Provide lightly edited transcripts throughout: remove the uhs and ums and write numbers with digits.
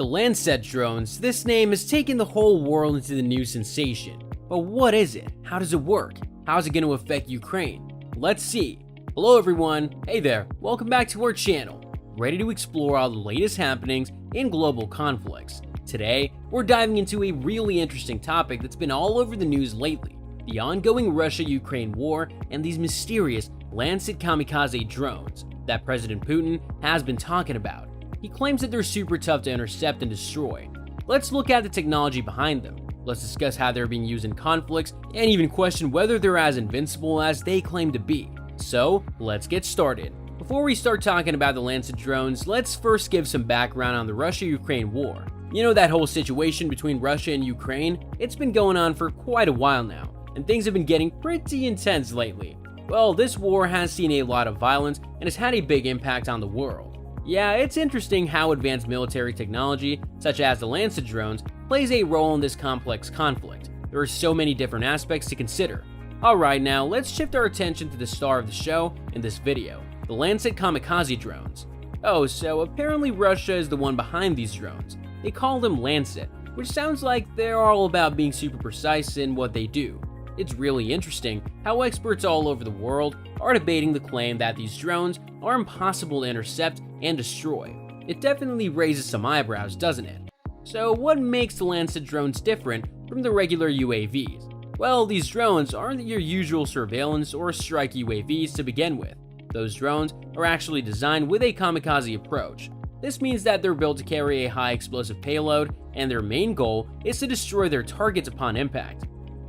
The Lancet drones, this name has taken the whole world into the new sensation. But what is it? How does it work? How is it going to affect Ukraine? Let's see. Hello everyone, hey there, welcome back to our channel. Ready to explore all the latest happenings in global conflicts. Today, we're diving into a really interesting topic that's been all over the news lately. The ongoing Russia-Ukraine war and these mysterious Lancet Kamikaze drones that President Putin has been talking about. He claims that they're super tough to intercept and destroy. Let's look at the technology behind them. Let's discuss how they're being used in conflicts and even question whether they're as invincible as they claim to be. So, let's get started. Before we start talking about the Lancet drones, let's first give some background on the Russia-Ukraine war. You know that whole situation between Russia and Ukraine? It's been going on for quite a while now, and things have been getting pretty intense lately. Well, this war has seen a lot of violence and has had a big impact on the world. Yeah, it's interesting how advanced military technology, such as the Lancet drones, plays a role in this complex conflict. There are so many different aspects to consider. Alright, now let's shift our attention to the star of the show in this video, the Lancet Kamikaze drones. Oh, so apparently Russia is the one behind these drones. They call them Lancet, which sounds like they're all about being super precise in what they do. It's really interesting how experts all over the world are debating the claim that these drones are impossible to intercept and destroy. It definitely raises some eyebrows, doesn't it? So what makes the Lancet drones different from the regular UAVs? Well, these drones aren't your usual surveillance or strike UAVs to begin with. Those drones are actually designed with a kamikaze approach. This means that they're built to carry a high explosive payload, and their main goal is to destroy their targets upon impact.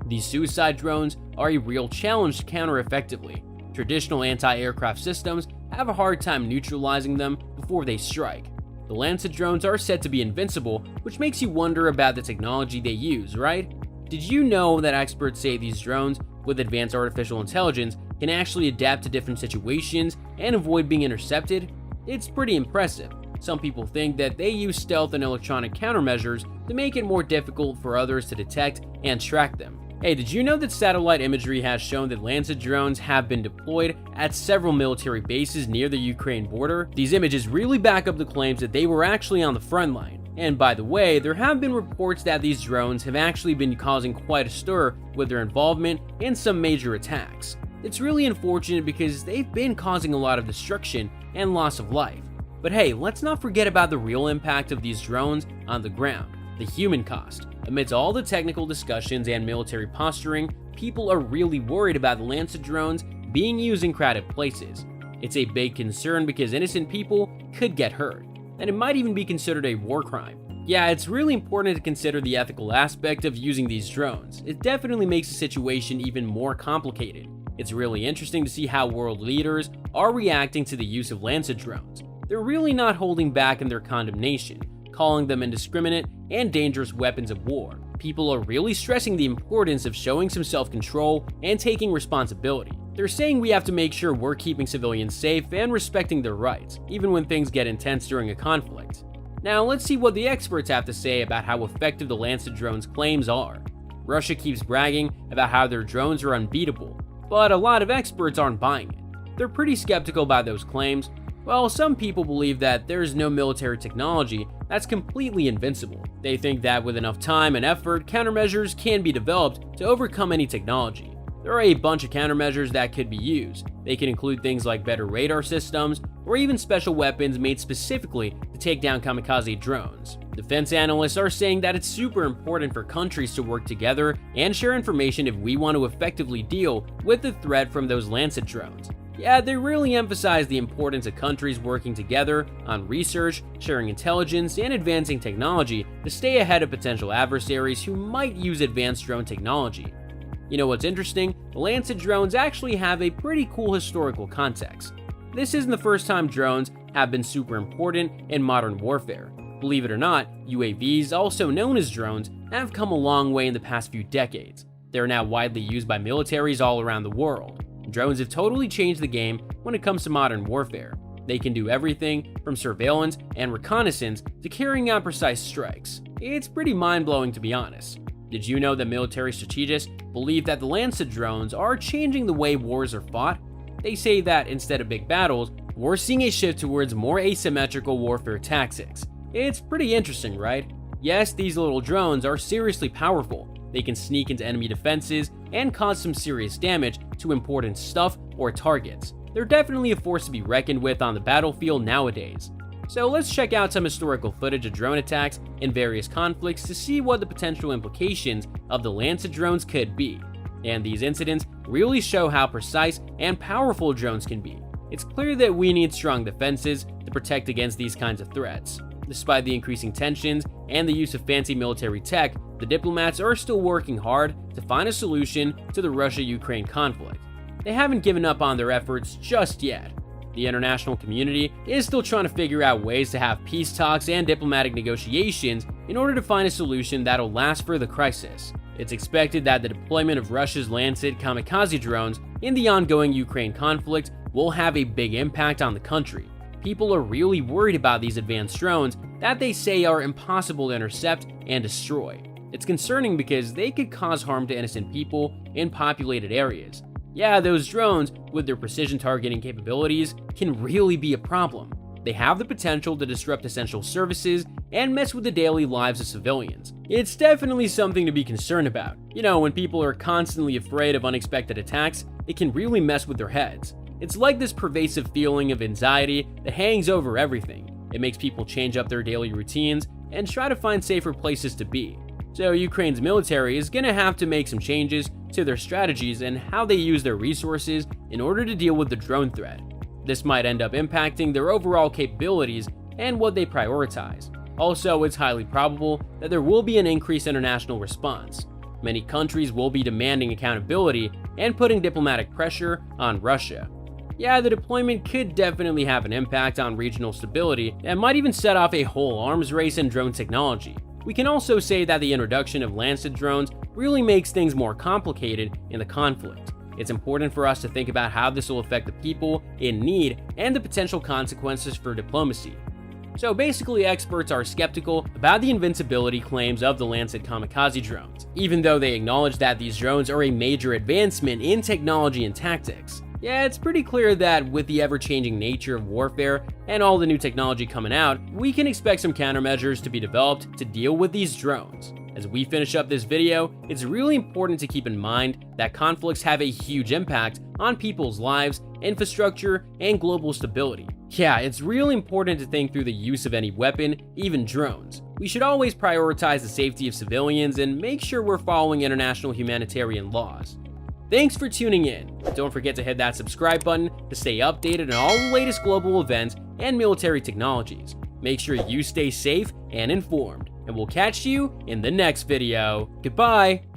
These suicide drones are a real challenge to counter effectively. Traditional anti-aircraft systems have a hard time neutralizing them before they strike. The Lancet drones are said to be invincible, which makes you wonder about the technology they use, right? Did you know that experts say these drones, with advanced artificial intelligence, can actually adapt to different situations and avoid being intercepted? It's pretty impressive. Some people think that they use stealth and electronic countermeasures to make it more difficult for others to detect and track them. Hey, did you know that satellite imagery has shown that Lancet drones have been deployed at several military bases near the Ukraine border? These images really back up the claims that they were actually on the front line. And by the way, there have been reports that these drones have actually been causing quite a stir with their involvement in some major attacks. It's really unfortunate because they've been causing a lot of destruction and loss of life. But hey, let's not forget about the real impact of these drones on the ground, the human cost. Amidst all the technical discussions and military posturing, people are really worried about the Lancet drones being used in crowded places. It's a big concern because innocent people could get hurt, and it might even be considered a war crime. Yeah, it's really important to consider the ethical aspect of using these drones. It definitely makes the situation even more complicated. It's really interesting to see how world leaders are reacting to the use of Lancet drones. They're really not holding back in their condemnation, calling them indiscriminate and dangerous weapons of war. People are really stressing the importance of showing some self-control and taking responsibility. They're saying we have to make sure we're keeping civilians safe and respecting their rights, even when things get intense during a conflict. Now let's see what the experts have to say about how effective the Lancet drones' claims are. Russia keeps bragging about how their drones are unbeatable, but a lot of experts aren't buying it. They're pretty skeptical about those claims. Well, some people believe that there is no military technology that's completely invincible. They think that with enough time and effort, countermeasures can be developed to overcome any technology. There are a bunch of countermeasures that could be used. They can include things like better radar systems, or even special weapons made specifically to take down kamikaze drones. Defense analysts are saying that it's super important for countries to work together and share information if we want to effectively deal with the threat from those Lancet drones. Yeah, they really emphasize the importance of countries working together on research, sharing intelligence, and advancing technology to stay ahead of potential adversaries who might use advanced drone technology. You know what's interesting? The Lancet drones actually have a pretty cool historical context. This isn't the first time drones have been super important in modern warfare. Believe it or not, UAVs, also known as drones, have come a long way in the past few decades. They're now widely used by militaries all around the world. Drones have totally changed the game when it comes to modern warfare. They can do everything from surveillance and reconnaissance to carrying out precise strikes. It's pretty mind-blowing, to be honest. Did you know that military strategists believe that the Lancet drones are changing the way wars are fought? They say that instead of big battles, we're seeing a shift towards more asymmetrical warfare tactics. It's pretty interesting, right? Yes, these little drones are seriously powerful. They can sneak into enemy defenses and cause some serious damage to important stuff or targets. They're definitely a force to be reckoned with on the battlefield nowadays. So let's check out some historical footage of drone attacks in various conflicts to see what the potential implications of the Lancet drones could be. And these incidents really show how precise and powerful drones can be. It's clear that we need strong defenses to protect against these kinds of threats. Despite the increasing tensions and the use of fancy military tech, the diplomats are still working hard to find a solution to the Russia-Ukraine conflict. They haven't given up on their efforts just yet. The international community is still trying to figure out ways to have peace talks and diplomatic negotiations in order to find a solution that'll last for the crisis. It's expected that the deployment of Russia's Lancet Kamikaze drones in the ongoing Ukraine conflict will have a big impact on the country. People are really worried about these advanced drones that they say are impossible to intercept and destroy. It's concerning because they could cause harm to innocent people in populated areas. Yeah, those drones, with their precision targeting capabilities, can really be a problem. They have the potential to disrupt essential services and mess with the daily lives of civilians. It's definitely something to be concerned about. You know, when people are constantly afraid of unexpected attacks, it can really mess with their heads. It's like this pervasive feeling of anxiety that hangs over everything. It makes people change up their daily routines and try to find safer places to be. So Ukraine's military is going to have to make some changes to their strategies and how they use their resources in order to deal with the drone threat. This might end up impacting their overall capabilities and what they prioritize. Also, it's highly probable that there will be an increased international response. Many countries will be demanding accountability and putting diplomatic pressure on Russia. Yeah, the deployment could definitely have an impact on regional stability and might even set off a whole arms race in drone technology. We can also say that the introduction of Lancet drones really makes things more complicated in the conflict. It's important for us to think about how this will affect the people in need and the potential consequences for diplomacy. So basically, experts are skeptical about the invincibility claims of the Lancet Kamikaze drones, even though they acknowledge that these drones are a major advancement in technology and tactics. Yeah, it's pretty clear that with the ever-changing nature of warfare and all the new technology coming out, we can expect some countermeasures to be developed to deal with these drones. As we finish up this video, it's really important to keep in mind that conflicts have a huge impact on people's lives, infrastructure, and global stability. Yeah, it's really important to think through the use of any weapon, even drones. We should always prioritize the safety of civilians and make sure we're following international humanitarian laws. Thanks for tuning in. Don't forget to hit that subscribe button to stay updated on all the latest global events and military technologies. Make sure you stay safe and informed, and we'll catch you in the next video. Goodbye!